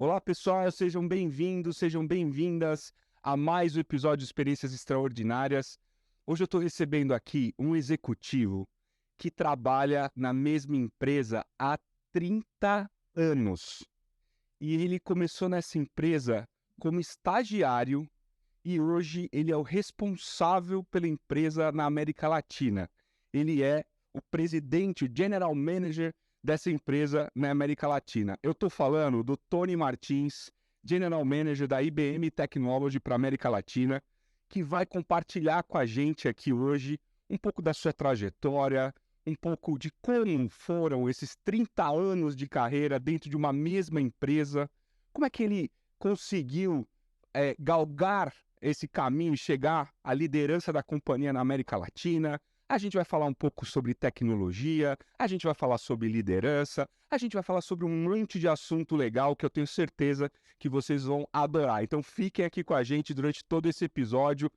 Olá, pessoal, sejam bem-vindos, sejam bem-vindas a mais um episódio de Experiências Extraordinárias. Hoje eu estou recebendo aqui um executivo que trabalha na mesma empresa há 30 anos. E ele começou nessa empresa como estagiário e hoje ele é o responsável pela empresa na América Latina. Ele é o presidente, o general manager dessa empresa na América Latina. Eu estou falando do Tony Martins, general manager da IBM Technology para a América Latina, que vai compartilhar com a gente aqui hoje um pouco da sua trajetória, um pouco de como foram esses 30 anos de carreira dentro de uma mesma empresa, como é que ele conseguiu galgar esse caminho e chegar à liderança da companhia na América Latina. A gente vai falar um pouco sobre tecnologia, a gente vai falar sobre liderança, a gente vai falar sobre um monte de assunto legal que eu tenho certeza que vocês vão adorar. Então fiquem aqui com a gente durante todo esse episódio,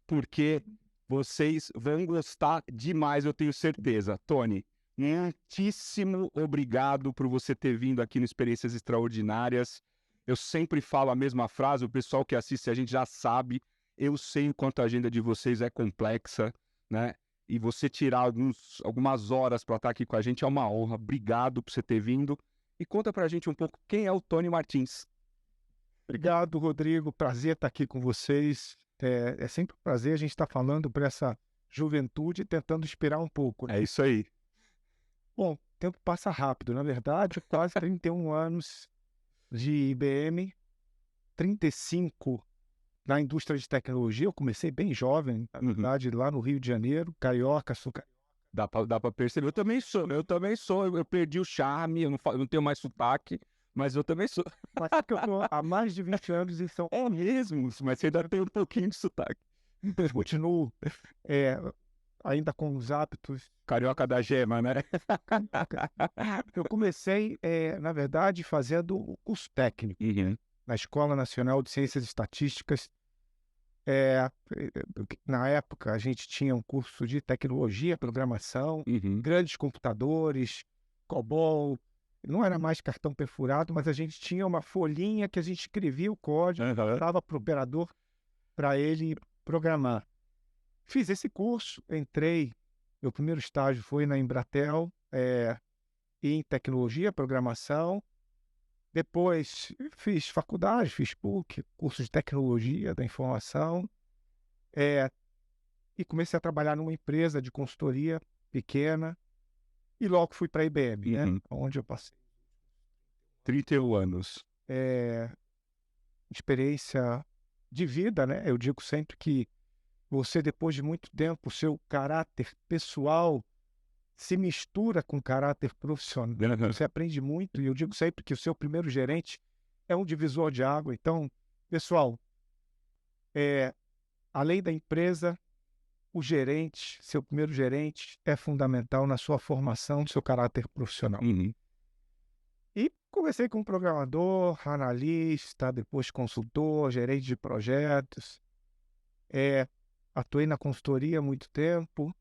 porque vocês vão gostar demais, eu tenho certeza. Tony, muitíssimo obrigado por você ter vindo aqui no Experiências Extraordinárias. Eu sempre falo a mesma frase, o pessoal que assiste a gente já sabe. Eu sei o quanto a agenda de vocês é complexa, né? E você tirar algumas horas para estar aqui com a gente é uma honra. Obrigado por você ter vindo. E conta pra gente um pouco quem é o Tony Martins. Obrigado, Rodrigo. Prazer estar aqui com vocês. É sempre um prazer a gente estar falando para essa juventude, tentando inspirar um pouco, né? É isso aí. Bom, o tempo passa rápido. Na verdade, quase 31 anos de IBM, 35 na indústria de tecnologia. Eu comecei bem jovem, na verdade, lá no Rio de Janeiro, carioca, sou carioca. Dá pra perceber. Eu também sou. Eu perdi o charme, eu não tenho mais sotaque, mas eu também sou. Mas que eu estou há mais de 20 anos em São Paulo. É mesmo, mas você ainda tem um pouquinho de sotaque. Continuo é, ainda com os hábitos. Carioca da gema, né? Eu comecei, na verdade, fazendo o curso técnico Uhum. na Escola Nacional de Ciências Estatísticas. É, Na época, a gente tinha um curso de tecnologia, programação, Uhum. grandes computadores, COBOL. Não era mais cartão perfurado, mas a gente tinha uma folhinha que a gente escrevia o código, Uhum. dava para o operador para ele programar. Fiz esse curso, entrei. Meu primeiro estágio foi na Embratel, em tecnologia, programação. Depois fiz faculdade, fiz PUC, curso de tecnologia da informação, e comecei a trabalhar numa empresa de consultoria pequena e logo fui para a IBM, né? Uhum. Onde eu passei 31 anos. experiência de vida, né? Eu digo sempre que você, depois de muito tempo, o seu caráter pessoal se mistura com o caráter profissional. Uhum. Você aprende muito e eu digo sempre que o seu primeiro gerente é um divisor de água. Então, pessoal, além da empresa, o gerente, seu primeiro gerente, é fundamental na sua formação do seu caráter profissional. Uhum. E comecei como programador, analista, depois consultor, gerente de projetos. Atuei na consultoria há muito tempo.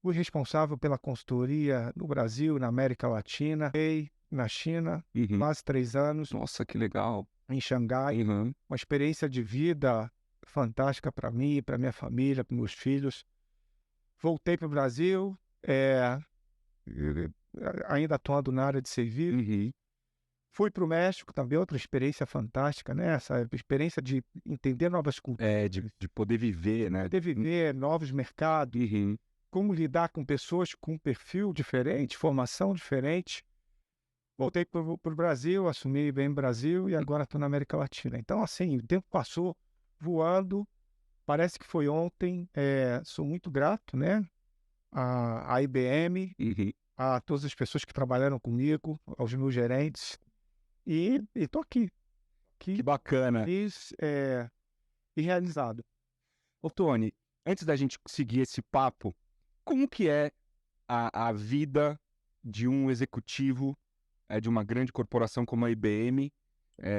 Fui responsável pela consultoria no Brasil, na América Latina, e na China, Uhum. quase 3 anos, Nossa, que legal. em Xangai. Uhum. Uma experiência de vida fantástica para mim, para minha família, para meus filhos. Voltei para o Brasil, eh, ainda atuando na área de serviço. Uhum. Fui para o México também, outra experiência fantástica, né? Essa experiência de entender novas culturas, De poder viver, né? poder viver novos mercados, Uhum. como lidar com pessoas com perfil diferente, formação diferente. Voltei para o Brasil, assumi bem o Brasil e agora estou na América Latina. Então, assim, o tempo passou voando, parece que foi ontem. Sou muito grato, né? À IBM, Uhum. a todas as pessoas que trabalharam comigo, aos meus gerentes. E estou aqui, Que aqui, bacana. feliz, e realizado. Ô, Tony, antes da gente seguir esse papo, como que é a vida de um executivo de uma grande corporação como a IBM,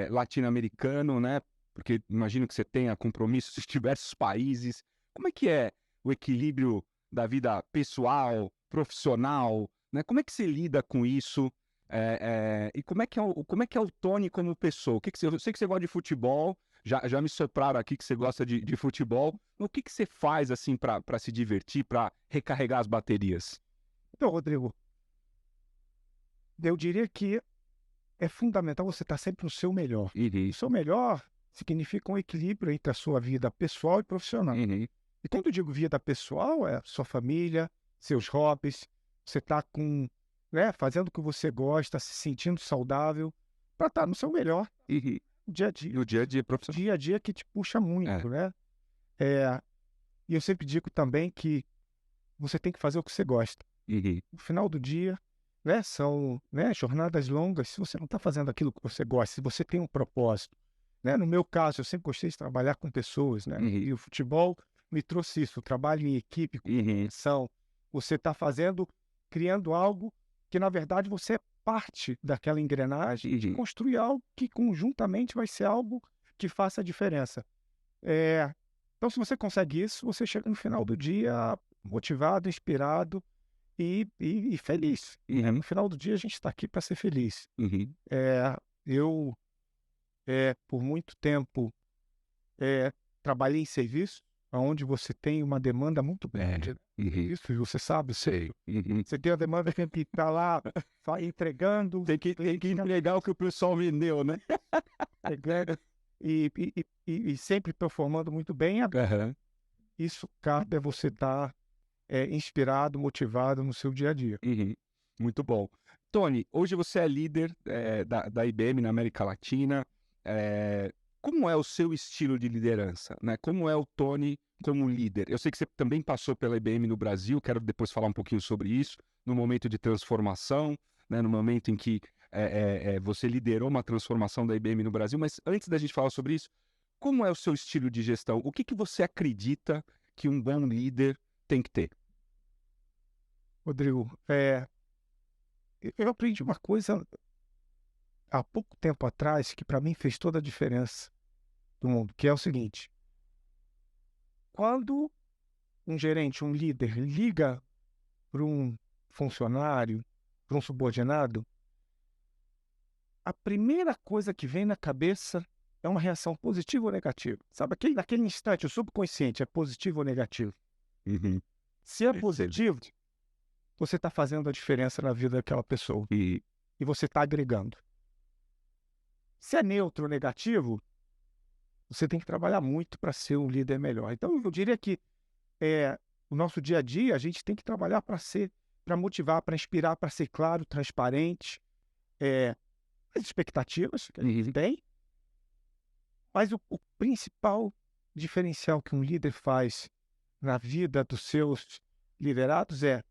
latino-americano, né? Porque imagino que você tenha compromissos em diversos países. Como é que é o equilíbrio da vida pessoal, profissional, né? Como é que você lida com isso? E como é que é o Tony como pessoa? Eu sei que você gosta de futebol, já me sopraram aqui que você gosta de futebol. O que você faz assim para se divertir, para recarregar as baterias? Então, Rodrigo, eu diria que é fundamental você estar sempre no seu melhor. Uhum, O seu melhor significa um equilíbrio entre a sua vida pessoal e profissional. uhum, E quando eu digo vida pessoal, é sua família, seus hobbies, você está né, fazendo o que você gosta, se sentindo saudável, para estar no seu melhor uhum. dia a dia. No dia a dia profissional. Dia a dia que te puxa É. muito, né? É, e eu sempre digo também que você tem que fazer o que você gosta. Uhum, No final do dia, né, são, né, jornadas longas. Se você não está fazendo aquilo que você gosta, se você tem um propósito, né? No meu caso, eu sempre gostei de trabalhar com pessoas, né? uhum, E o futebol me trouxe isso, o trabalho em equipe, com uhum, comunicação. Você está fazendo, criando algo que, na verdade, você é parte daquela engrenagem de uhum, construir algo que conjuntamente vai ser algo que faça a diferença. É, então, se você consegue isso, você chega no final do dia motivado, inspirado e feliz, né? uhum, No final do dia, a gente está aqui para ser feliz. uhum, É, eu, por muito tempo, é, trabalhei em serviço, onde você tem uma demanda muito grande, né? uhum. Isso, você sabe, Sei. Uhum. você tem a demanda que está lá entregando, Tem que entregar o que o pessoal vendeu, né? entregando e sempre performando muito bem. Aham. Isso cabe a você estar inspirado, motivado no seu dia a dia. Uhum. Muito bom. Tony, hoje você é líder da IBM na América Latina. Como é o seu estilo de liderança, né? Como é o Tony como líder? Eu sei que você também passou pela IBM no Brasil, quero depois falar um pouquinho sobre isso, no momento de transformação, né? No momento em que você liderou uma transformação da IBM no Brasil, mas antes da gente falar sobre isso, como é o seu estilo de gestão? O que você acredita que um bom líder tem que ter? Rodrigo, eu aprendi uma coisa há pouco tempo atrás que para mim fez toda a diferença do mundo, que é o seguinte: quando um gerente, um líder liga para um funcionário, para um subordinado, a primeira coisa que vem na cabeça é uma reação positiva ou negativa. Sabe, naquele instante, o subconsciente é positivo ou negativo. Uhum. Se é Excelente. positivo, você está fazendo a diferença na vida daquela pessoa E, e você está agregando. Se é neutro ou negativo, você tem que trabalhar muito para ser um líder melhor. Então, eu diria que o nosso dia a dia, a gente tem que trabalhar para motivar, para inspirar, para ser claro, transparente, é, as expectativas que a gente uhum. tem, mas o principal diferencial que um líder faz na vida dos seus liderados é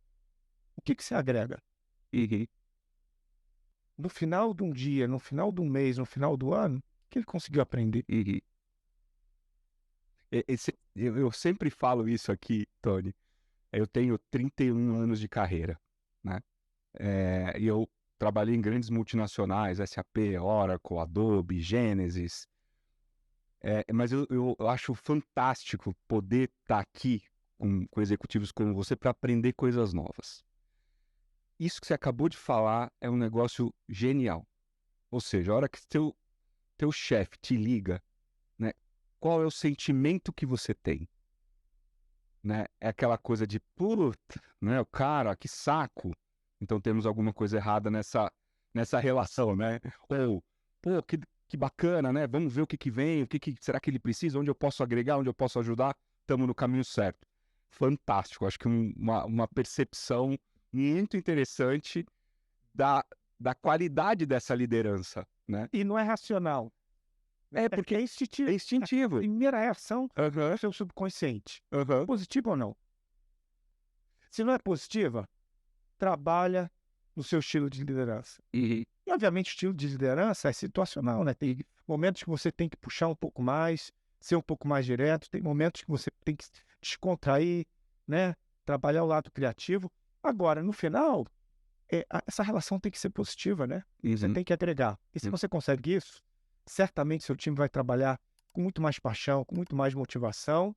o que você agrega. Uhum. No final de um dia, no final de um mês, no final do ano, o que ele conseguiu aprender? Uhum. Eu sempre falo isso aqui, Tony. Eu tenho 31 anos de carreira, né? E eu trabalhei em grandes multinacionais, SAP, Oracle, Adobe, Genesis. Mas eu acho fantástico poder estar aqui com executivos como você para aprender coisas novas. Isso que você acabou de falar é um negócio genial. Ou seja, a hora que teu chefe te liga, né? Qual é o sentimento que você tem? Né? É aquela coisa de, puta, né? O cara, que saco. Então temos alguma coisa errada nessa relação, né? Ou, pô, que bacana, né? Vamos ver o que vem, será que ele precisa, onde eu posso agregar, onde eu posso ajudar, estamos no caminho certo. Fantástico, acho que uma percepção muito interessante da, da qualidade dessa liderança, né? E não é racional, né? Porque É é instintivo. A instintivo. primeira reação Aham, do seu subconsciente, aham. positiva ou não? Se não é positiva, trabalha no seu estilo de liderança. E, E, obviamente, o estilo de liderança é situacional, né? Tem momentos que você tem que puxar um pouco mais, ser um pouco mais direto, tem momentos que você tem que descontrair, né? Trabalhar o lado criativo. Agora, no final, essa relação tem que ser positiva, né? Você uhum, tem que agregar. E se uhum. você consegue isso, certamente seu time vai trabalhar com muito mais paixão, com muito mais motivação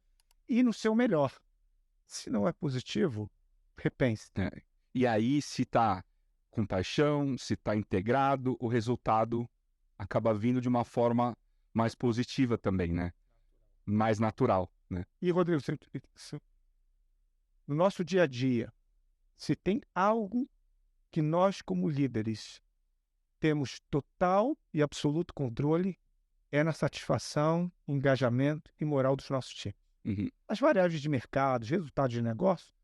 e no seu melhor. Se não é positivo, repense. É. E aí, se tá com paixão, se está integrado, o resultado acaba vindo de uma forma mais positiva também, né? Mais natural, né? E, Rodrigo, no nosso dia a dia, se tem algo que nós, como líderes, temos total e absoluto controle, é na satisfação, engajamento e moral dos nossos times. Uhum. As variáveis de mercado, os resultados de negócio,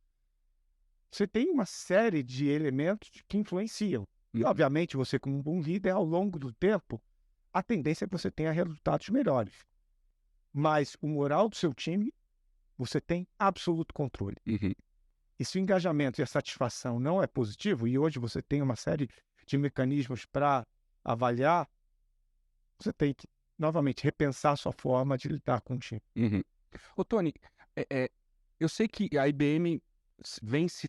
você tem uma série de elementos que influenciam. E, obviamente, você, como um bom líder, ao longo do tempo, a tendência é que você tenha resultados melhores. Mas o moral do seu time, você tem absoluto controle. Uhum. E se o engajamento e a satisfação não é positivo, e hoje você tem uma série de mecanismos para avaliar, você tem que, novamente, repensar a sua forma de lidar com o time. Uhum. Ô, Tony, eu sei que a IBM vem se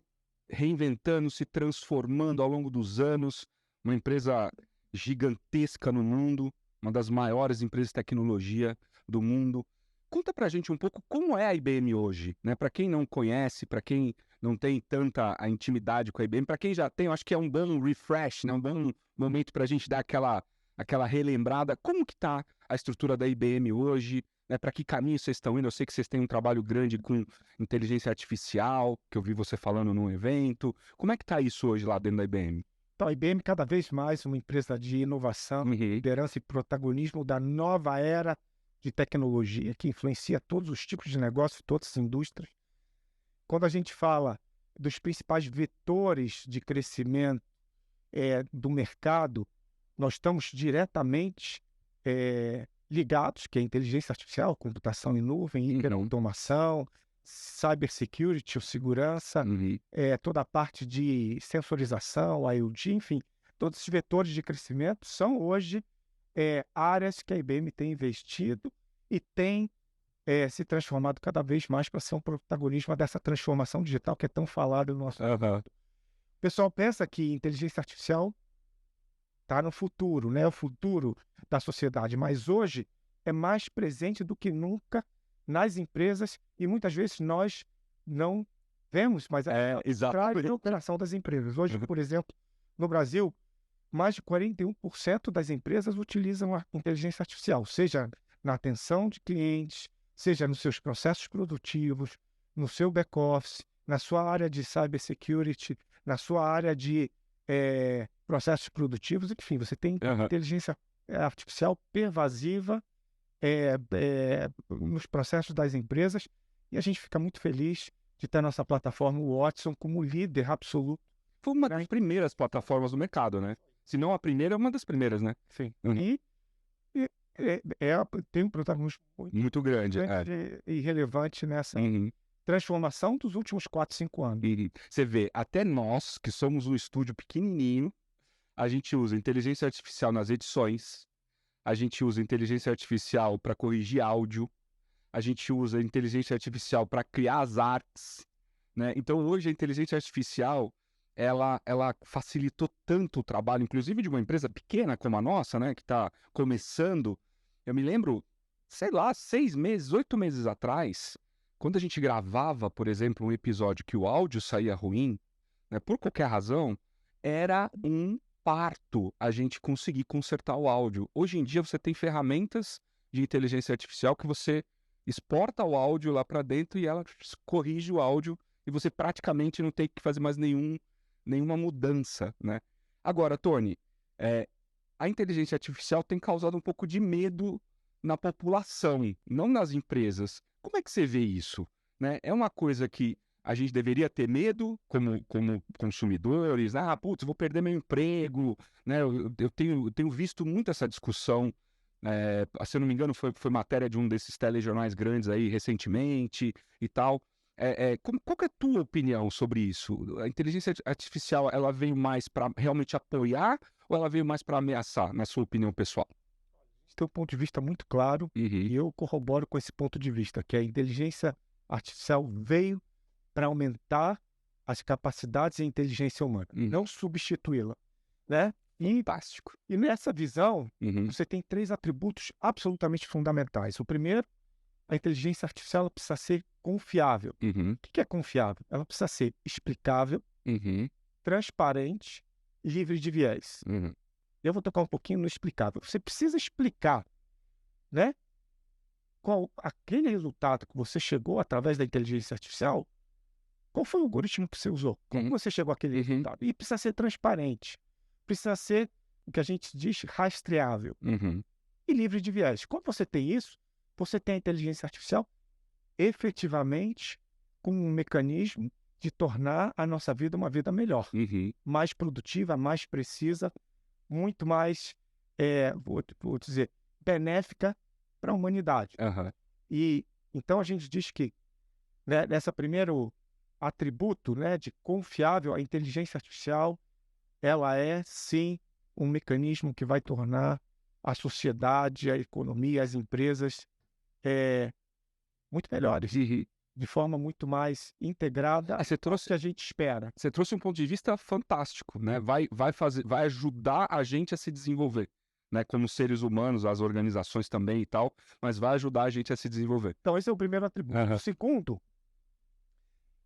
reinventando, se transformando ao longo dos anos, uma empresa gigantesca no mundo, uma das maiores empresas de tecnologia do mundo. Conta pra gente um pouco como é a IBM hoje, né? Para quem não conhece, para quem não tem tanta a intimidade com a IBM, para quem já tem, eu acho que é um bom refresh, né? Um bom momento para a gente dar aquela relembrada. Como que tá a estrutura da IBM hoje? Né? Para que caminho vocês estão indo? Eu sei que vocês têm um trabalho grande com inteligência artificial, que eu vi você falando num evento. Como é que tá isso hoje lá dentro da IBM? Então, a IBM cada vez mais uma empresa de inovação, Uhum. liderança e protagonismo da nova era de tecnologia que influencia todos os tipos de negócio, todas as indústrias. Quando a gente fala dos principais vetores de crescimento do mercado, nós estamos diretamente ligados, que é a inteligência artificial, computação em nuvem, hiperautomação, cybersecurity, ou segurança, toda a parte de sensorização, IoT, enfim, todos esses vetores de crescimento são hoje áreas que a IBM tem investido e tem se transformado cada vez mais para ser um protagonismo dessa transformação digital que é tão falada no nosso mundo. O pessoal pensa que inteligência artificial está no futuro, né? O futuro da sociedade, mas hoje é mais presente do que nunca nas empresas e muitas vezes nós não vemos, mas traz a operação das empresas. Hoje, por exemplo, no Brasil, mais de 41% das empresas utilizam a inteligência artificial, seja na atenção de clientes, seja nos seus processos produtivos, no seu back-office, na sua área de cybersecurity, na sua área de processos produtivos, enfim, você tem inteligência artificial pervasiva nos processos das empresas e a gente fica muito feliz de ter a nossa plataforma, o Watson, como líder absoluto. Foi uma das primeiras plataformas do mercado, né? Se não a primeira, é uma das primeiras, né? Sim. E tem um protagonismo muito grande e relevante nessa transformação dos últimos 4, 5 anos. Você vê, até nós, que somos um estúdio pequenininho, a gente usa inteligência artificial nas edições, a gente usa inteligência artificial para corrigir áudio, a gente usa inteligência artificial para criar as artes, né? Então, hoje, a inteligência artificial, ela facilitou tanto o trabalho, inclusive de uma empresa pequena como a nossa, né? Que está começando. Eu me lembro, sei lá, 6 meses, 8 meses atrás, quando a gente gravava, por exemplo, um episódio que o áudio saía ruim, né, por qualquer razão, era um parto a gente conseguir consertar o áudio. Hoje em dia você tem ferramentas de inteligência artificial que você exporta o áudio lá para dentro e ela corrige o áudio e você praticamente não tem que fazer mais nenhuma mudança, né? Agora, Tony, a inteligência artificial tem causado um pouco de medo na população, não nas empresas. Como é que você vê isso? Né? É uma coisa que a gente deveria ter medo como consumidores? Putz, vou perder meu emprego, né? Eu tenho visto muito essa discussão. Se eu não me engano, foi matéria de um desses telejornais grandes aí recentemente e tal. Qual que é a tua opinião sobre isso? A inteligência artificial, ela veio mais para realmente apoiar ou ela veio mais para ameaçar, na sua opinião pessoal? Tem um ponto de vista muito claro e eu corroboro com esse ponto de vista, que a inteligência artificial veio para aumentar as capacidades e a inteligência humana, não substituí-la, né? Fantástico. E nessa visão, você tem 3 atributos absolutamente fundamentais. O primeiro, a inteligência artificial ela precisa ser confiável. O que é confiável? Ela precisa ser explicável, transparente livre de viés. Uhum. Eu vou tocar um pouquinho no explicável. Você precisa explicar, né, qual aquele resultado que você chegou através da inteligência artificial, qual foi o algoritmo que você usou, como Uhum. você chegou àquele Uhum. resultado. E precisa ser transparente, precisa ser o que a gente diz rastreável Uhum. e livre de viés. Quando você tem isso, você tem a inteligência artificial efetivamente com um mecanismo de tornar a nossa vida uma vida melhor, Uhum. mais produtiva, mais precisa, muito mais, vou dizer, benéfica para a humanidade. Aham. E então a gente diz que, né, nessa primeiro atributo, né, de confiável, a inteligência artificial, ela é sim um mecanismo que vai tornar a sociedade, a economia, as empresas muito melhores, Uhum. de forma muito mais integrada Você ao trouxe, que a gente espera. você trouxe um ponto de vista fantástico, né? Vai ajudar a gente a se desenvolver, né? Como seres humanos, as organizações também e tal, mas vai ajudar a gente a se desenvolver. Então, esse é o primeiro atributo. O Aham. segundo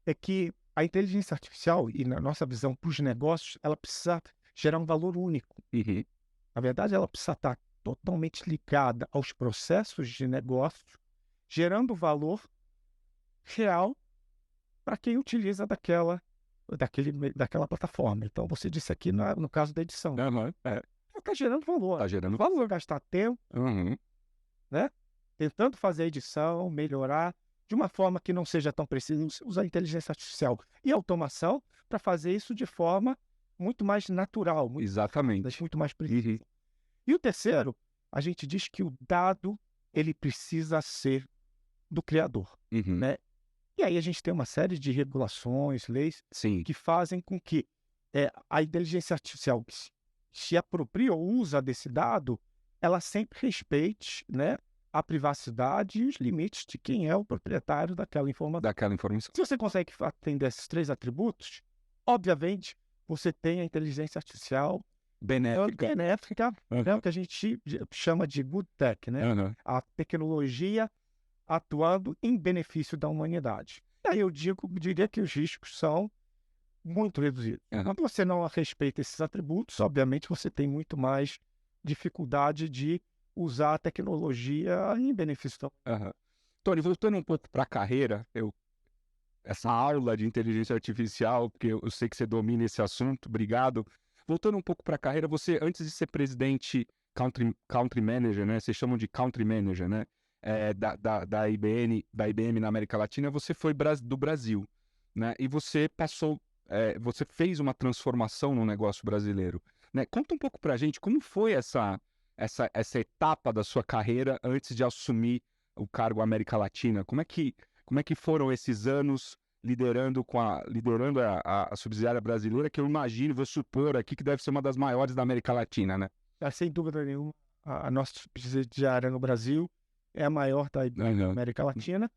é que a inteligência artificial, e na nossa visão para os negócios, ela precisa gerar um valor único. Uhum. Na verdade, ela precisa estar totalmente ligada aos processos de negócio, gerando valor real para quem utiliza daquela plataforma. Então, você disse aqui no caso da edição, Aham. É, está gerando valor. tá gerando Valor valor. gastar tempo, Uhum. né? Tentando fazer a edição, melhorar de uma forma que não seja tão precisa, usar inteligência artificial e automação para fazer isso de forma muito mais natural, Exatamente. muito mais Uhum. precisa. E o terceiro, a gente diz que o dado ele precisa ser do criador, Uhum. né? E aí a gente tem uma série de regulações, leis Sim. que fazem com que a inteligência artificial que se apropria ou usa desse dado, ela sempre respeite, né, a privacidade e os limites de quem é o proprietário daquela informação. Daquela informação. Se você consegue atender esses três atributos, obviamente você tem a inteligência artificial benéfica, né, o Aham. que a gente chama de good tech, né? Aham. A tecnologia atuando em benefício da humanidade. E aí eu diria que os riscos são muito reduzidos. Aham. Quando você não respeita esses atributos, obviamente você tem muito mais dificuldade de usar a tecnologia em benefício da Aham. Tony, voltando um pouco para a carreira, essa aula de inteligência artificial, porque eu sei que você domina esse assunto, obrigado. Voltando um pouco para a carreira, você, antes de ser presidente country manager, né? Vocês chamam de country manager, né? Da IBM na América Latina, você foi do Brasil, né? E você você fez uma transformação no negócio brasileiro, né? Conta um pouco para a gente como foi essa etapa da sua carreira antes de assumir o cargo América Latina. Como é que foram esses anos liderando a subsidiária brasileira, que eu imagino, vou supor aqui, que deve ser uma das maiores da América Latina, né? sem dúvida nenhuma, a nossa subsidiária no Brasil é a maior da Aham. América Latina.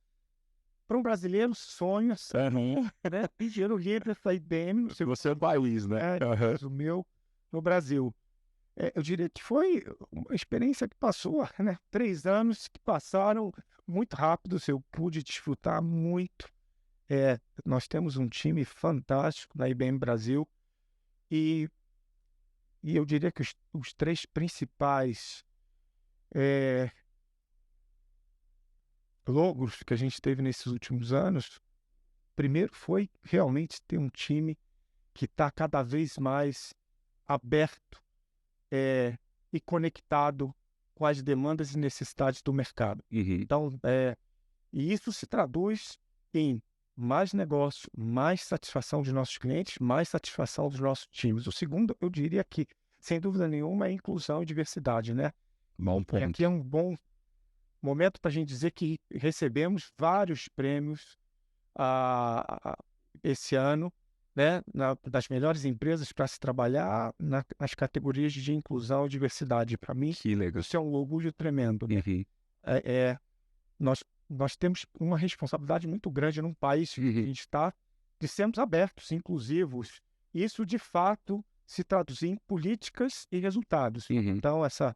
Para um brasileiro, sonha, Aham. né? Engenheiro líder da IBM, no seu Você é país, né? Aham. o meu, no Brasil. Eu diria que foi uma experiência que passou, né? 3 anos que passaram muito rápidos, eu pude desfrutar muito. Nós temos um time fantástico na IBM Brasil e, e eu diria que os três principais eh, logros que a gente teve nesses últimos anos, primeiro foi realmente ter um time que está cada vez mais aberto e conectado com as demandas e necessidades do mercado. Uhum. Então, e isso se traduz em mais negócio, mais satisfação dos nossos clientes, mais satisfação dos nossos times. O segundo, eu diria que, sem dúvida nenhuma, é inclusão e diversidade, né? Bom E ponto. aqui é um bom momento para a gente dizer que recebemos vários prêmios esse ano, né, das melhores empresas para se trabalhar nas categorias de inclusão e diversidade. Para mim, Que legal. isso é um orgulho tremendo, né? Uhum. Nós temos uma responsabilidade muito grande num país que a Uhum. gente está de sermos abertos, inclusivos. Isso, de fato, se traduzir em políticas e resultados. Uhum. Então, essa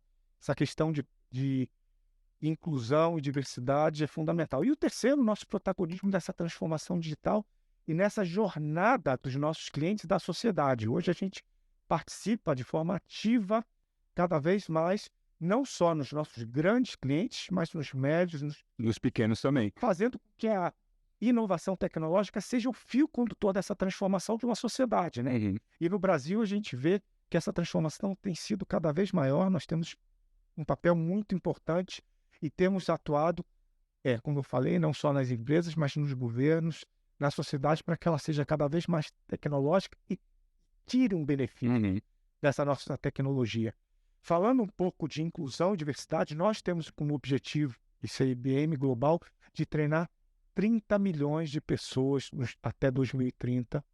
questão de inclusão e diversidade é fundamental. E o terceiro, nosso protagonismo dessa transformação digital e nessa jornada dos nossos clientes e da sociedade. Hoje a gente participa de forma ativa cada vez mais, não só nos nossos grandes clientes, mas nos médios, Nos pequenos também. fazendo com que a inovação tecnológica seja o fio condutor dessa transformação de uma sociedade, né? Uhum. E no Brasil a gente vê que essa transformação tem sido cada vez maior, nós temos um papel muito importante e temos atuado, como eu falei, não só nas empresas, mas nos governos, na sociedade, para que ela seja cada vez mais tecnológica e tire um benefício Uhum. dessa nossa tecnologia. Falando um pouco de inclusão e diversidade, nós temos como objetivo, esse IBM Global, de treinar 30 milhões de pessoas até 2030,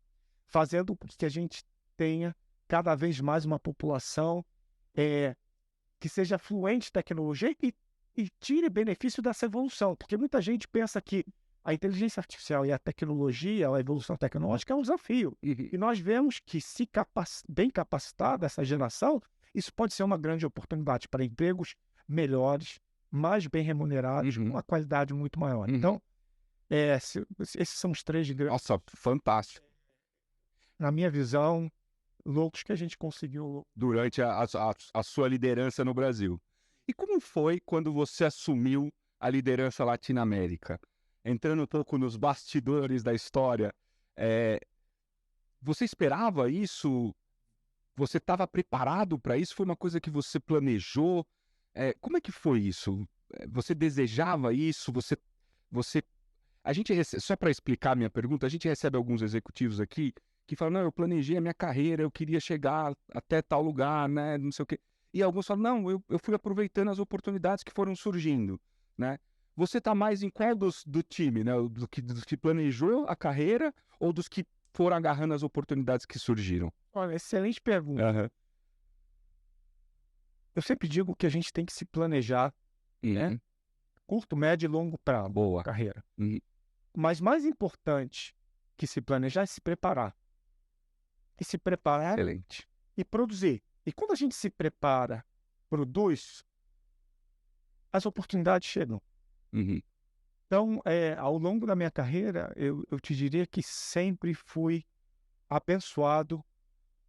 fazendo com que a gente tenha cada vez mais uma população que seja fluente em tecnologia e tire benefício dessa evolução, porque muita gente pensa que a inteligência artificial e a tecnologia, a evolução tecnológica é um desafio. Uhum. E nós vemos que, se bem capacitada essa geração, isso pode ser uma grande oportunidade para empregos melhores, mais bem remunerados, com uma qualidade muito maior. Uhum. Então, esses são os três grandes, Nossa, fantástico. na minha visão, loucos que a gente conseguiu. Durante a sua liderança no Brasil. E como foi quando você assumiu a liderança Latinoamérica? Entrando um pouco nos bastidores da história, você esperava isso? Você estava preparado para isso? Foi uma coisa que você planejou? Como é que foi isso? Você desejava isso? A gente só para explicar a minha pergunta, a gente recebe alguns executivos aqui que falam, não, eu planejei a minha carreira, eu queria chegar até tal lugar, né, não sei o quê. E alguns falam, não, eu fui aproveitando as oportunidades que foram surgindo, né? Você está mais em qual do time, né? Dos que planejou a carreira ou dos que foram agarrando as oportunidades que surgiram? Olha, excelente pergunta. Aham. Eu sempre digo que a gente tem que se planejar, né? Curto, médio e longo prazo, Boa. carreira. Uhum. Mas mais importante que se planejar é se preparar. E se preparar Excelente. e produzir. E quando a gente se prepara, produz, as oportunidades chegam. Uhum. Então, ao longo da minha carreira, eu te diria que sempre fui abençoado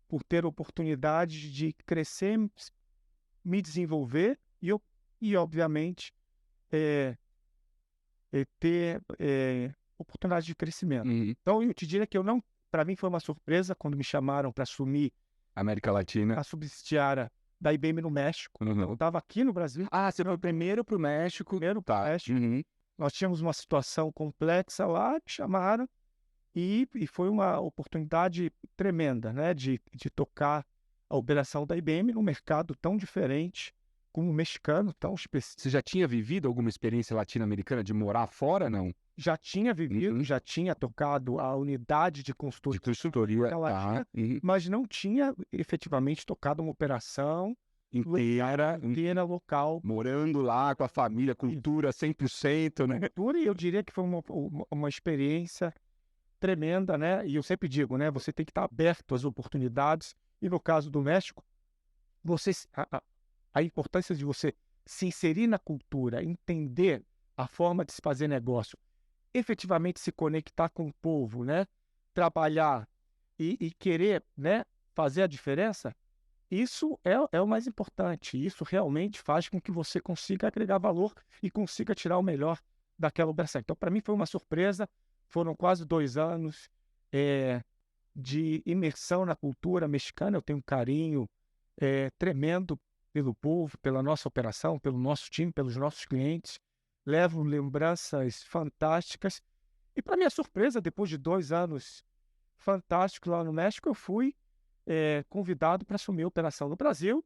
por ter oportunidade de crescer, me desenvolver e obviamente, ter oportunidade de crescimento. Uhum. Então, eu te diria que para mim foi uma surpresa quando me chamaram para assumir América Latina. a subsidiária da IBM no México. Uhum. Eu estava aqui no Brasil, Ah, você foi primeiro para o México. primeiro para o Tá. México. Uhum. Nós tínhamos uma situação complexa lá, me chamaram e foi uma oportunidade tremenda, né, de tocar a operação da IBM num mercado tão diferente como o mexicano, tão específico. Você já tinha vivido alguma experiência latino-americana de morar fora, não? Já tinha vivido, Uhum. já tinha tocado a unidade de De consultoria consultoria. Latina, Uhum. mas não tinha efetivamente tocado uma operação Inteira, local. morando lá com a família, cultura 100%, né? E eu diria que foi uma experiência tremenda, né? E eu sempre digo, né? Você tem que estar aberto às oportunidades. E no caso do México, a importância de você se inserir na cultura, entender a forma de se fazer negócio, efetivamente se conectar com o povo, né? Trabalhar e querer, né? Fazer a diferença. Isso é o mais importante. Isso realmente faz com que você consiga agregar valor e consiga tirar o melhor daquela operação. Então, para mim, foi uma surpresa. Foram quase 2 anos de imersão na cultura mexicana. Eu tenho um carinho tremendo pelo povo, pela nossa operação, pelo nosso time, pelos nossos clientes. Levo lembranças fantásticas. E, para minha surpresa, depois de 2 anos fantásticos lá no México, eu fui convidado para assumir a operação no Brasil.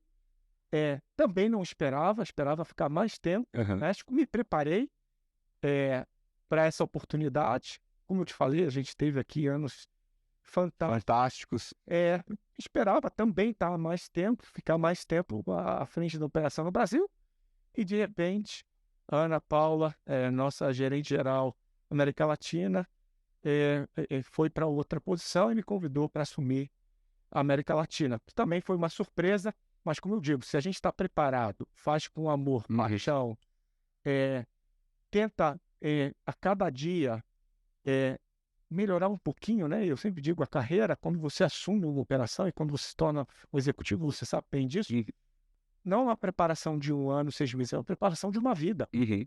Também não esperava ficar mais tempo no Uhum. México. Me preparei para essa oportunidade. Como eu te falei, a gente teve aqui anos fantásticos. Fantásticos. Esperava também ficar mais tempo à frente da operação no Brasil. E, de repente, Ana Paula, nossa gerente geral América Latina, foi para outra posição e me convidou para assumir a América Latina, que também foi uma surpresa, mas como eu digo, se a gente está preparado, faz com amor, paixão, tenta a cada dia melhorar um pouquinho, né? Eu sempre digo, a carreira, quando você assume uma operação e quando você se torna um executivo, você sabe bem disso, Uhum. não é uma preparação de 1 ano, 6 meses, é uma preparação de uma vida, Uhum.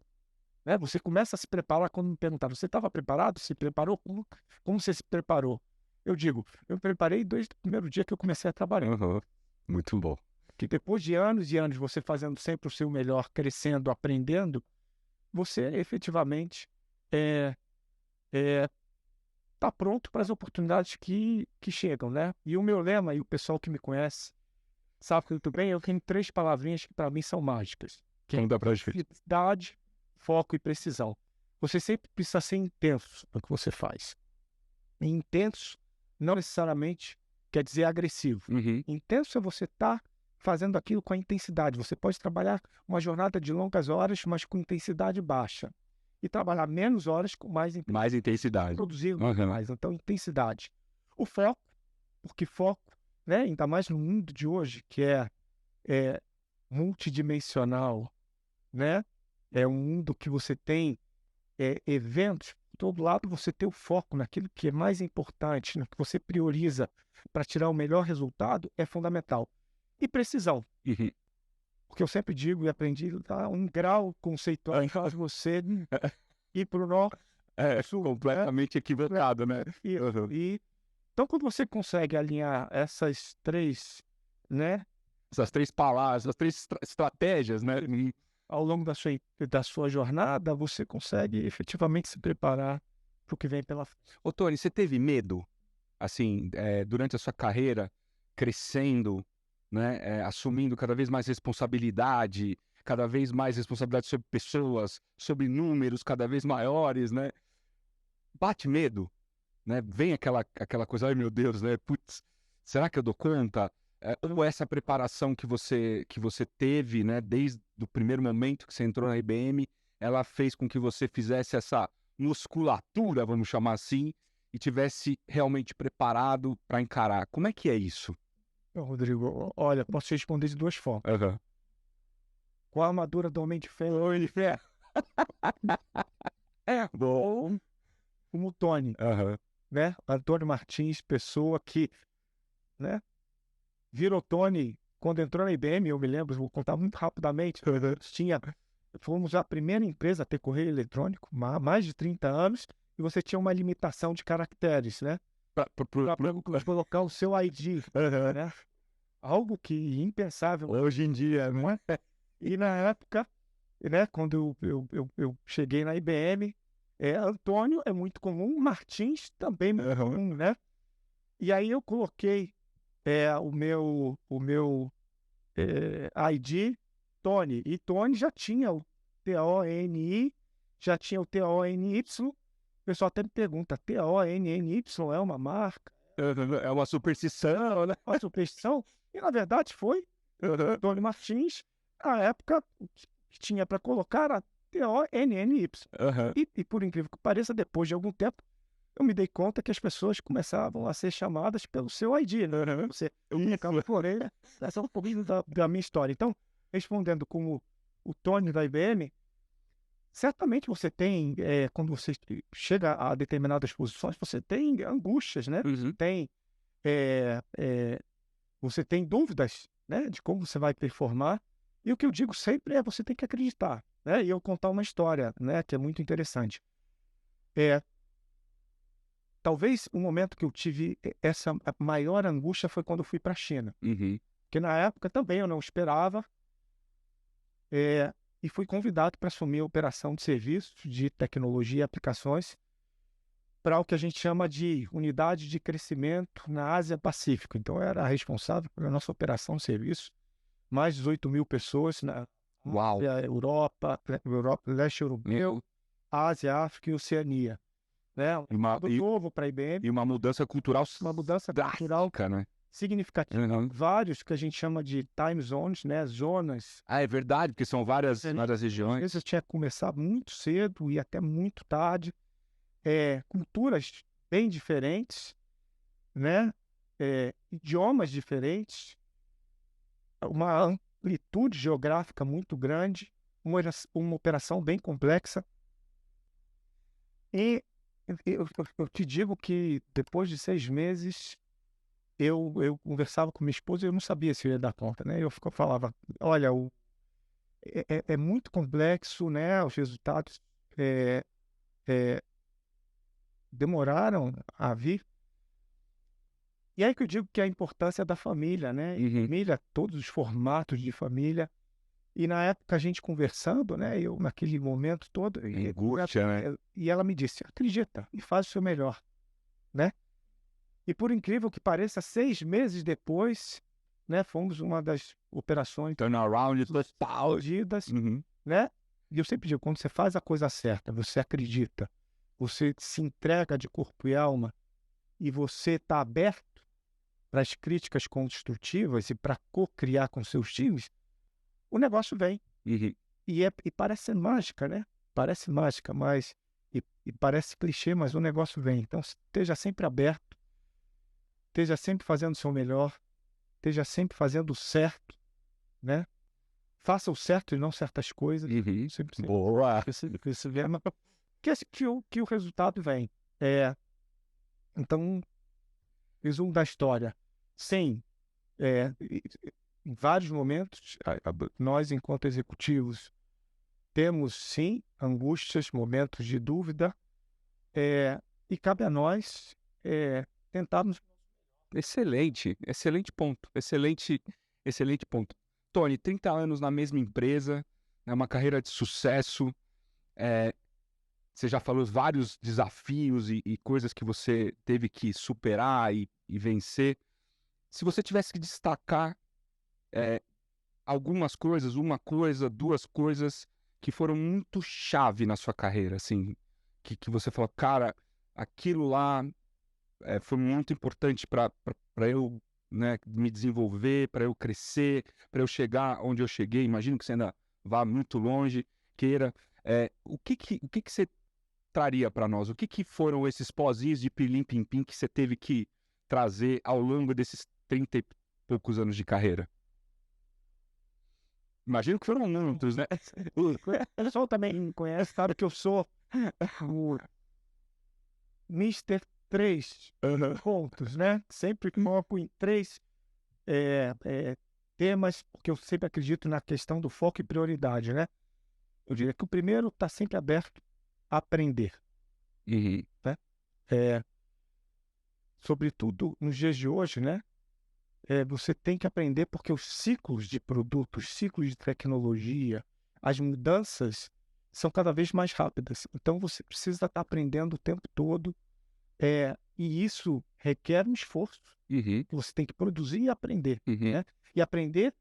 né? Você começa a se preparar quando me perguntaram, você estava preparado? Se preparou? Como você se preparou? Eu digo, eu me preparei desde o primeiro dia que eu comecei a trabalhar. Aham. Muito bom. Que depois de anos e anos você fazendo sempre o seu melhor, crescendo, aprendendo, você efetivamente é, tá pronto para as oportunidades que chegam, né? E o meu lema, e o pessoal que me conhece sabe muito bem, eu tenho 3 palavrinhas que para mim são mágicas, que é Conta pra gente. intensidade, foco e precisão. Você sempre precisa ser intenso no que você faz. E intenso não necessariamente quer dizer agressivo. Uhum. Intenso é você estar fazendo aquilo com a intensidade. Você pode trabalhar uma jornada de longas horas, mas com intensidade baixa. E trabalhar menos horas com mais intensidade. Mais intensidade. Produzir Aham. mais. Então, intensidade. O foco, porque foco, né, ainda mais no mundo de hoje, que é multidimensional, né? É um mundo que você tem eventos, por todo lado você ter o foco naquilo que é mais importante, no que você prioriza para tirar o melhor resultado, é fundamental. E precisão, Uhum. porque eu sempre digo e aprendi, tá, um grau conceitual faz você ir para o norte, É, sul, né? completamente equivocado, né? Isso. Aham. E então, quando você consegue alinhar essas 3, né, Essas 3 palavras, essas 3 estratégias, né? ao longo da sua jornada, você consegue efetivamente se preparar para o que vem pela frente. Ô, Tony, você teve medo, assim, durante a sua carreira, crescendo, né, assumindo cada vez mais responsabilidade sobre pessoas, sobre números cada vez maiores, né? Bate medo, né? Vem aquela coisa, ai meu Deus, né? Putz, será que eu dou conta? Ou essa preparação que você teve, né, desde o primeiro momento que você entrou na IBM, ela fez com que você fizesse essa musculatura, vamos chamar assim, e tivesse realmente preparado para encarar. Como é que é isso? Então, Rodrigo, olha, posso te responder de 2 formas. Aham. Com a armadura do Homem de Ferro, ou ele ferro, Bom. ou como o Tony, Aham. né? Antônio Martins, pessoa que, né, virou Tony quando entrou na IBM, eu me lembro, vou contar muito rapidamente. Fomos a primeira empresa a ter correio eletrônico, mais de 30 anos, e você tinha uma limitação de caracteres, né? Para colocar o seu ID, Aham. né? Algo que impensável, Hoje em dia, não né? é? E na época, né, quando eu cheguei na IBM, Antônio é muito comum, Martins também é muito Aham. comum, né? E aí eu coloquei o meu ID, Tony. E Tony já tinha o TONI, já tinha o TONY. O pessoal até me pergunta, TONNY é uma marca, É uma superstição, né? uma superstição? E na verdade foi Aham. Tony Martins. Na época, o que tinha para colocar era TONNY. Aham. E por incrível que pareça, depois de algum tempo, eu me dei conta que as pessoas começavam a ser chamadas pelo seu ID, né? Aham. Eu Isso. colocava por ele, essa é um pouquinho da minha história. Então, respondendo como o Tony da IBM, certamente você tem, quando você chega a determinadas posições, você tem angústias, né? Uhum. Eh, eh, você tem dúvidas, né, de como você vai performar. E o que eu digo sempre é você tem que acreditar, né? E eu contar uma história, né, que é muito interessante. É, talvez o momento que eu tive essa a maior angústia foi quando eu fui para a China, Uhum. que na época também eu não esperava, e fui convidado para assumir a operação de serviços de tecnologia e aplicações para o que a gente chama de unidade de crescimento na Ásia Pacífico. Então, eu era responsável pela nossa operação de serviços, mais de 18.000 pessoas na Uau. Ásia, Europa, leste europeu, Ásia, África e Oceania. Né? Tudo novo para a IBM, E uma mudança cultural uma mudança cultural drástica, né? significativa. Uhum. Vários que a gente chama de time zones, né? Zonas. Ah, é verdade, porque são várias Às regiões. vezes tinha que começar muito cedo e até muito tarde. Culturas bem diferentes, né? Idiomas diferentes, uma amplitude geográfica muito grande, uma operação bem complexa. E Eu te digo que depois de 6 meses, eu conversava com minha esposa e eu não sabia se eu ia dar conta, né? Falava, olha, é muito complexo, né? Os resultados eh, eh, demoraram a vir. E aí que eu digo que a importância da família, né? Uhum. Família, todos os formatos de família. E na época a gente conversando, né? Eu naquele momento todo, Angústia, né? e ela me disse, acredita e faz o seu melhor, né? E por incrível que pareça, 6 meses depois, né? Fomos uma das operações Turnaround total. explodidas, Uhum. né? E eu sempre digo, quando você faz a coisa certa, você acredita, você se entrega de corpo e alma e você está aberto para as críticas construtivas e para co-criar com seus times, o negócio vem. Uhum. E parece ser mágica, né? Parece mágica, mas e parece clichê, mas o negócio vem. Então esteja sempre aberto, esteja sempre fazendo o seu melhor, esteja sempre fazendo o certo, né? Faça o certo e não certas coisas. Uhum. Sempre, sempre. Boa. Que vem, que o resultado vem. Então, resumo da história. Sim, em vários momentos, nós, enquanto executivos, temos sim angústias, momentos de dúvida, e cabe a nós tentarmos. Excelente, excelente ponto, excelente ponto. Tony, 30 anos na mesma empresa, é uma carreira de sucesso, você já falou vários desafios e coisas que você teve que superar e vencer. Se você tivesse que destacar algumas coisas, uma coisa, duas coisas que foram muito chave na sua carreira, assim, que você falou, cara, aquilo lá foi muito importante para eu, né, me desenvolver, para eu crescer, para eu chegar onde eu cheguei. Imagino que você ainda vá muito longe, queira. O que que você traria para nós? O que que foram esses pozinhos de pilim-pim-pim que você teve que trazer ao longo desses 30 e poucos anos de carreira? Imagino que foram muitos, né? O pessoal também me conhece, sabe que eu sou o Mister 3 Aham. pontos, né? Sempre foco em 3 temas, porque eu sempre acredito na questão do foco e prioridade, né? Eu diria que o primeiro está sempre aberto a aprender, Uhum. né? Sobretudo nos dias de hoje, né? Você tem que aprender porque os ciclos de produtos, ciclos de tecnologia, as mudanças são cada vez mais rápidas. Então você precisa estar aprendendo o tempo todo, e isso requer um esforço Uhum. que você tem que produzir e aprender, Uhum. né? E aprender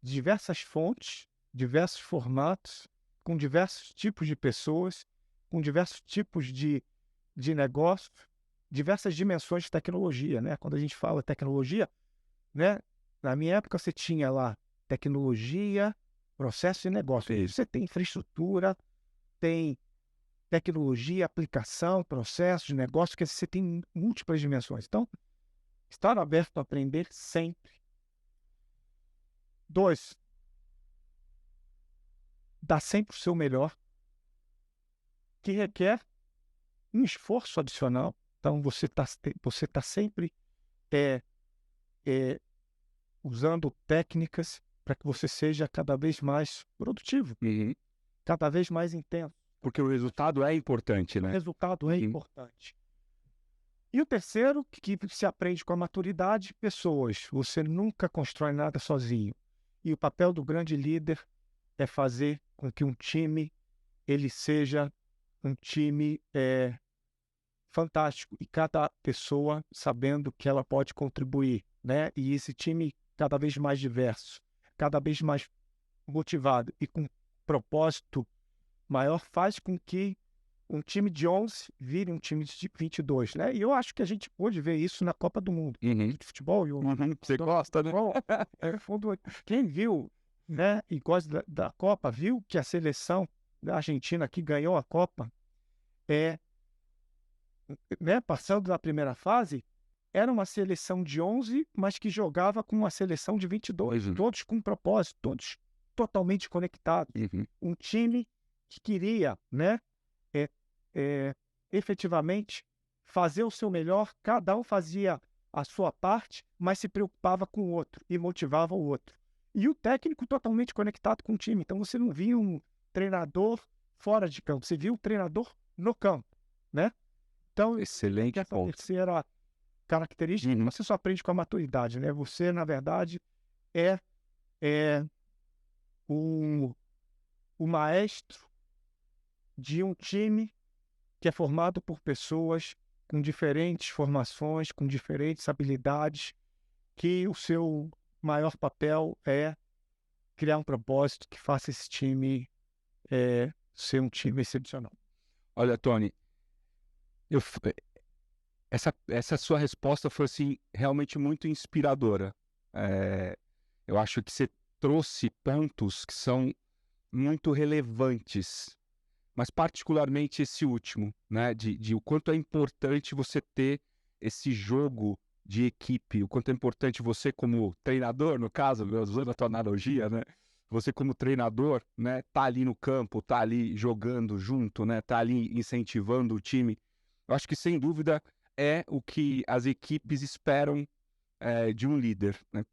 diversas fontes, diversos formatos, com diversos tipos de pessoas, com diversos tipos de negócio, diversas dimensões de tecnologia, né? Quando a gente fala tecnologia, né? Na minha época você tinha lá tecnologia, processo e negócio. Isso. Você tem infraestrutura, tem tecnologia, aplicação, processo de negócio, que você tem múltiplas dimensões. Então, estar aberto a aprender sempre. 2, dar sempre o seu melhor, que requer um esforço adicional. Então, você tá sempre é, é, usando técnicas para que você seja cada vez mais produtivo, Uhum. cada vez mais intenso. Porque o resultado é importante, O né? resultado é Uhum. importante. E o terceiro, que se aprende com a maturidade, pessoas. Você nunca constrói nada sozinho. E o papel do grande líder é fazer com que um time ele seja um time fantástico e cada pessoa sabendo que ela pode contribuir, né? E esse time cada vez mais diverso, cada vez mais motivado e com propósito maior faz com que um time de 11 vire um time de 22, né? E eu acho que a gente pôde ver isso na Copa do Mundo Uhum. de futebol. E o Uhum. Você gosta, né? futebol, quem viu, né, e gosta da Copa, viu que a seleção da Argentina que ganhou a Copa, né, passando da primeira fase, era uma seleção de 11, mas que jogava com uma seleção de 22, Uhum. todos com propósito, todos totalmente conectados. Uhum. Um time que queria, né, é, é, efetivamente fazer o seu melhor, cada um fazia a sua parte, mas se preocupava com o outro e motivava o outro. E o técnico totalmente conectado com o time. Então você não via um treinador fora de campo, você via o treinador no campo, né? Então, Excelente essa ponto. terceira característica, você só aprende com a maturidade, né? Você, na verdade, é o maestro de um time que é formado por pessoas com diferentes formações, com diferentes habilidades, que o seu maior papel é criar um propósito que faça esse time ser um time excepcional. Olha, Tony, eu f- essa sua resposta foi assim, realmente muito inspiradora. É, eu acho que você trouxe pontos que são muito relevantes, mas particularmente esse último, né? De o quanto é importante você ter esse jogo de equipe, o quanto é importante você como treinador, no caso, usando a tua analogia, né? Você como treinador, né? Tá ali no campo, tá ali jogando junto, né? Tá ali incentivando o time. Eu acho que sem dúvida é o que as equipes esperam de um líder, né?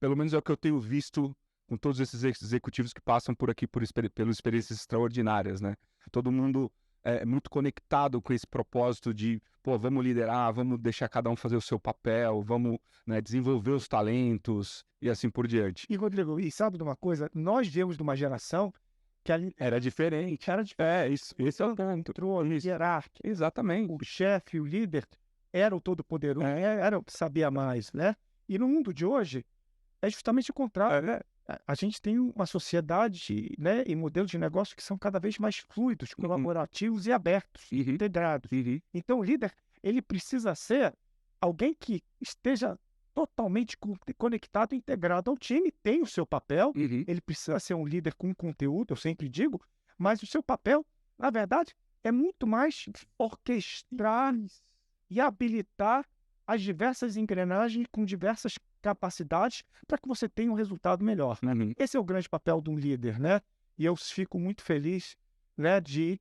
Pelo menos é o que eu tenho visto com todos esses executivos que passam por aqui pelas experiências extraordinárias, né? Todo mundo é muito conectado com esse propósito de, pô, vamos liderar, vamos deixar cada um fazer o seu papel, vamos, né, desenvolver os talentos e assim por diante. E, Rodrigo, e sabe de uma coisa? Nós viemos de uma geração que Era diferente. Isso, esse é o ponto. controle hierárquico. Exatamente. O chefe, o líder, era o todo-poderoso, era o que sabia mais, né? E no mundo de hoje, é justamente o contrário, né? A gente tem uma sociedade, né, e modelos de negócio que são cada vez mais fluidos, colaborativos e abertos, integrados. Então, o líder, ele precisa ser alguém que esteja totalmente conectado e integrado ao time, tem o seu papel, ele precisa ser um líder com conteúdo, eu sempre digo, mas o seu papel, na verdade, é muito mais orquestrar e habilitar as diversas engrenagens com diversas capacidades para que você tenha um resultado melhor. Esse é o grande papel de um líder, né? E eu fico muito feliz, né, de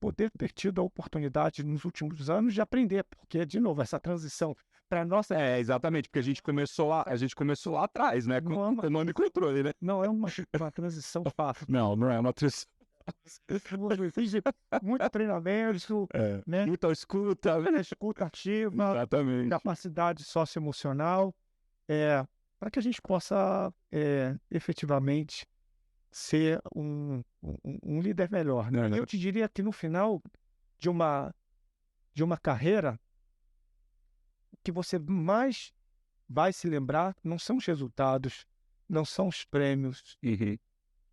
poder ter tido a oportunidade nos últimos anos de aprender, porque, de novo, essa transição para a nossa... Exatamente, porque a gente começou lá atrás, né? Com comando e controle, né? Não é uma transição fácil. Não é uma transição. Exige muito treinamento, né? Muita escuta. Escuta ativa, Exatamente. capacidade socioemocional, para que a gente possa efetivamente ser um líder melhor, né? Eu te diria que no final de uma carreira, o que você mais vai se lembrar não são os resultados, não são os prêmios,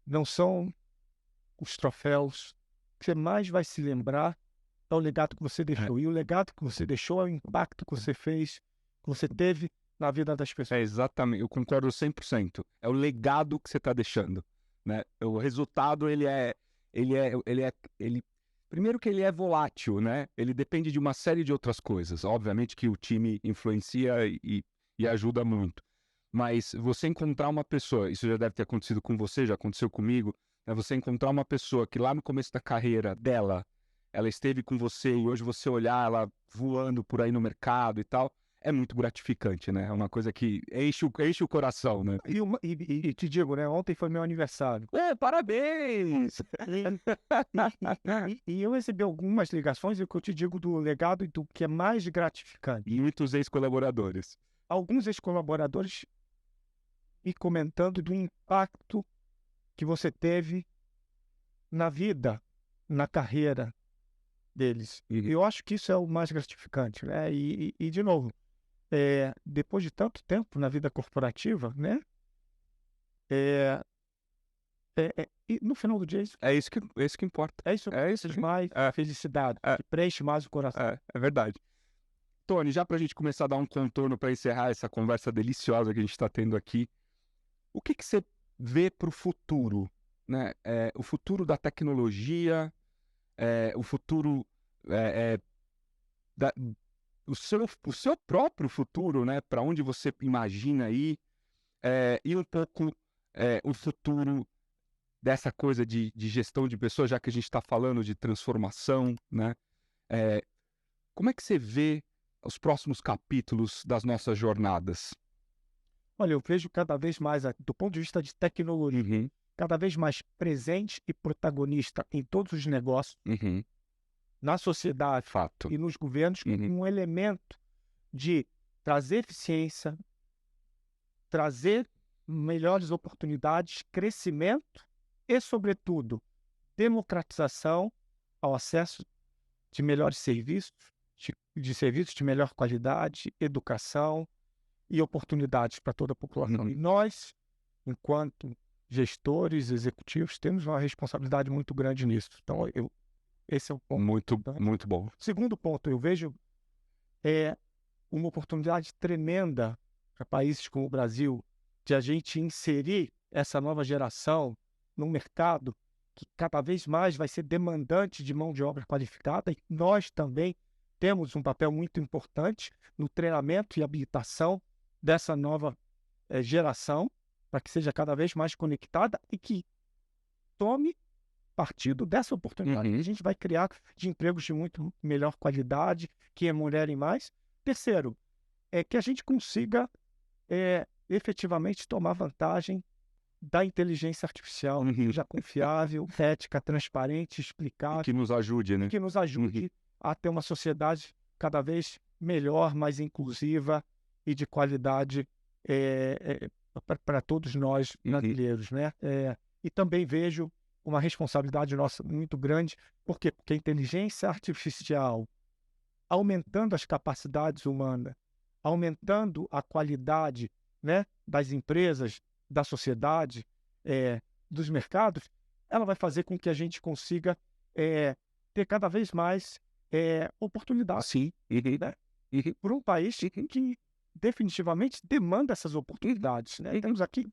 não são os troféus. O que você mais vai se lembrar é o legado que você deixou. E o legado que você deixou é o impacto que você fez, que você teve na vida das pessoas. Exatamente, eu concordo 100%. É o legado que você está deixando, né? O resultado, primeiro que ele é volátil, né? Ele depende de uma série de outras coisas. Obviamente que o time influencia e ajuda muito. Mas você encontrar uma pessoa, isso já deve ter acontecido com você, já aconteceu comigo, né? Você encontrar uma pessoa que lá no começo da carreira dela, ela esteve com você e hoje você olhar ela voando por aí no mercado e tal, é muito gratificante, né? É uma coisa que enche o coração, né? E te digo, né? Ontem foi meu aniversário. Parabéns! E eu recebi algumas ligações, e o que eu te digo do legado e do que é mais gratificante. Muitos ex-colaboradores. Alguns ex-colaboradores me comentando do impacto que você teve na vida, na carreira deles. Eu acho que isso é o mais gratificante, né? E de novo, depois de tanto tempo na vida corporativa, né? E no final do dia, É isso que importa. é isso que mais felicidade, que preenche mais o coração. É verdade. Tony, já para a gente começar a dar um contorno para encerrar essa conversa deliciosa que a gente está tendo aqui, o que você vê para o futuro, né? O futuro da tecnologia, o futuro o seu próprio futuro, né? Para onde você imagina ir, e um pouco o futuro dessa coisa de gestão de pessoas, já que a gente está falando de transformação, né? Como é que você vê os próximos capítulos das nossas jornadas? Olha, eu vejo cada vez mais, do ponto de vista de tecnologia, Uhum, cada vez mais presente e protagonista em todos os negócios, uhum, na sociedade fato. e nos governos, Uhum, um elemento de trazer eficiência, trazer melhores oportunidades, crescimento e, sobretudo, democratização ao acesso de melhores serviços, de serviços de melhor qualidade, educação e oportunidades para toda a população. uhum. E nós, enquanto gestores, executivos, temos uma responsabilidade muito grande nisso. Então, esse é o ponto Muito, importante. muito bom. Segundo ponto, eu vejo uma oportunidade tremenda para países como o Brasil de a gente inserir essa nova geração num mercado que cada vez mais vai ser demandante de mão de obra qualificada, e nós também temos um papel muito importante no treinamento e habilitação dessa nova geração, para que seja cada vez mais conectada e que tome partido dessa oportunidade que Uhum. a gente vai criar de empregos de muito melhor qualidade, que remunerem mais. Terceiro, é que a gente consiga efetivamente tomar vantagem da inteligência artificial, Uhum. seja confiável, ética, transparente, E explicável, que nos ajude, e né? que nos Uhum. ajude a ter uma sociedade cada vez melhor, mais inclusiva e de qualidade para todos nós brasileiros, né? E também vejo uma responsabilidade nossa muito grande. Por quê? Porque a inteligência artificial, aumentando as capacidades humanas, aumentando a qualidade, né, das empresas, da sociedade, dos mercados, ela vai fazer com que a gente consiga ter cada vez mais oportunidades, Sim. Uhum. né, Uhum. por um país Uhum. que definitivamente demanda essas oportunidades, né? Uhum. Temos aqui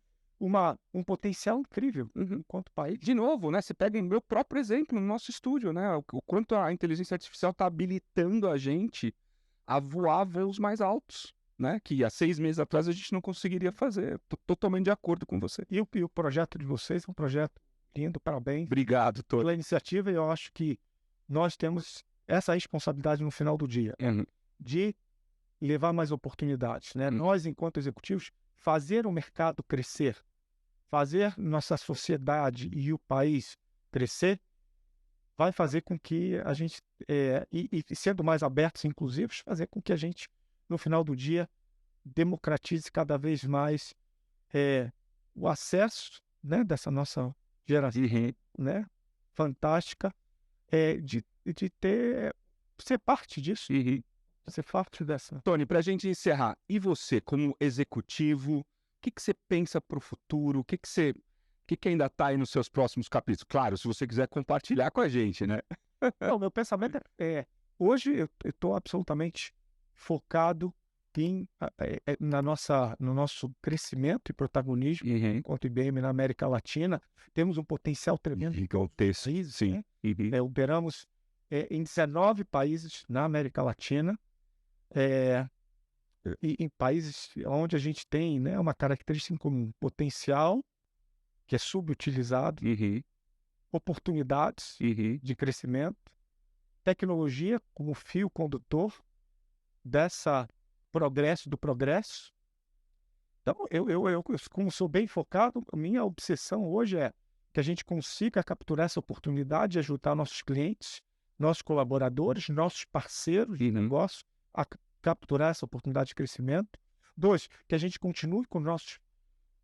um potencial incrível Uhum. enquanto país. De novo, né? Você pega o meu próprio exemplo no nosso estúdio, né? O quanto a inteligência artificial está habilitando a gente a voar voos mais altos, né? Que há 6 meses atrás a gente não conseguiria fazer. Tô totalmente de acordo com você. E o projeto de vocês é um projeto lindo, parabéns Obrigado, Tony. pela iniciativa, e eu acho que nós temos essa responsabilidade no final do dia, Uhum. de levar mais oportunidades, né? Uhum. Nós, enquanto executivos, fazer o mercado crescer, fazer nossa sociedade e o país crescer, vai fazer com que a gente, e sendo mais abertos e inclusivos, fazer com que a gente, no final do dia, democratize cada vez mais o acesso, né, dessa nossa geração, Uhum. né, fantástica, de ser parte disso, Uhum. ser parte dessa. Tony, para a gente encerrar, e você, como executivo, o que você pensa para o futuro? O que ainda está aí nos seus próximos capítulos? Claro, se você quiser compartilhar com a gente, né? Não, meu pensamento hoje eu estou absolutamente focado no nosso crescimento e protagonismo Uhum. enquanto IBM na América Latina. Temos um potencial tremendo em Gigantesco. países, Sim. né? Uhum. Operamos em 19 países na América Latina, e em países onde a gente tem, né, uma característica em comum: potencial, que é subutilizado, Uhum. oportunidades Uhum. de crescimento, tecnologia como fio condutor dessa do progresso. Então, como sou bem focado, a minha obsessão hoje é que a gente consiga capturar essa oportunidade e ajudar nossos clientes, nossos colaboradores, nossos parceiros de Uhum. negócio a capturar essa oportunidade de crescimento. 2, que a gente continue com nossos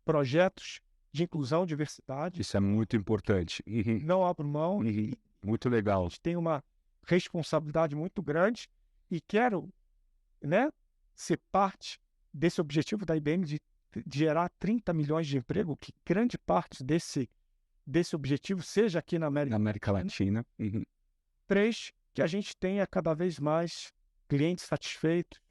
projetos de inclusão e diversidade, Isso é muito importante. Uhum. não abro mão, Uhum. Muito a legal. gente tem uma responsabilidade muito grande e quero, né, ser parte desse objetivo da IBM de gerar 30 milhões de emprego, que grande parte desse objetivo seja aqui na Na América. América Latina. Uhum. 3, que a gente tenha cada vez mais clientes satisfeitos,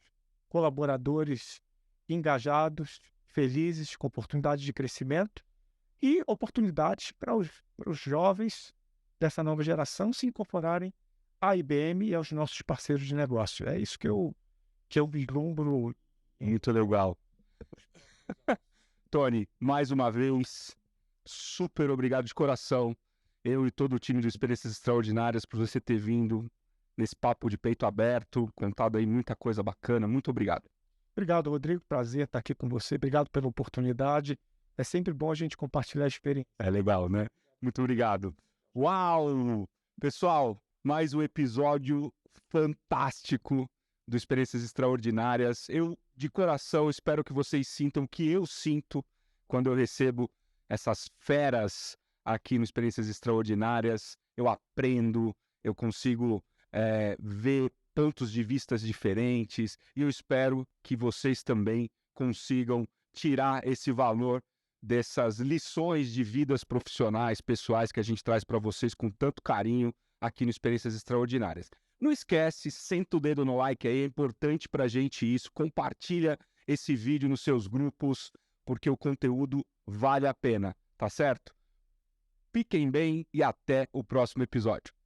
colaboradores engajados, felizes, com oportunidades de crescimento e oportunidades para os jovens dessa nova geração se incorporarem à IBM e aos nossos parceiros de negócio. É isso que eu vislumbro. Muito legal. Tony, mais uma vez, super obrigado de coração. Eu e todo o time do Experiências Extraordinárias por você ter vindo, nesse papo de peito aberto, contado aí muita coisa bacana. Muito obrigado. Obrigado, Rodrigo. Prazer estar aqui com você. Obrigado pela oportunidade. É sempre bom a gente compartilhar a experiência. É legal, né? Muito obrigado. Uau! Pessoal, mais um episódio fantástico do Experiências Extraordinárias. Eu, de coração, espero que vocês sintam o que eu sinto quando eu recebo essas feras aqui no Experiências Extraordinárias. Eu aprendo, eu consigo ver pontos de vistas diferentes e eu espero que vocês também consigam tirar esse valor dessas lições de vidas profissionais, pessoais que a gente traz para vocês com tanto carinho aqui no Experiências Extraordinárias. Não esquece, senta o dedo no like aí, é importante para a gente isso, compartilha esse vídeo nos seus grupos, porque o conteúdo vale a pena, tá certo? Fiquem bem e até o próximo episódio.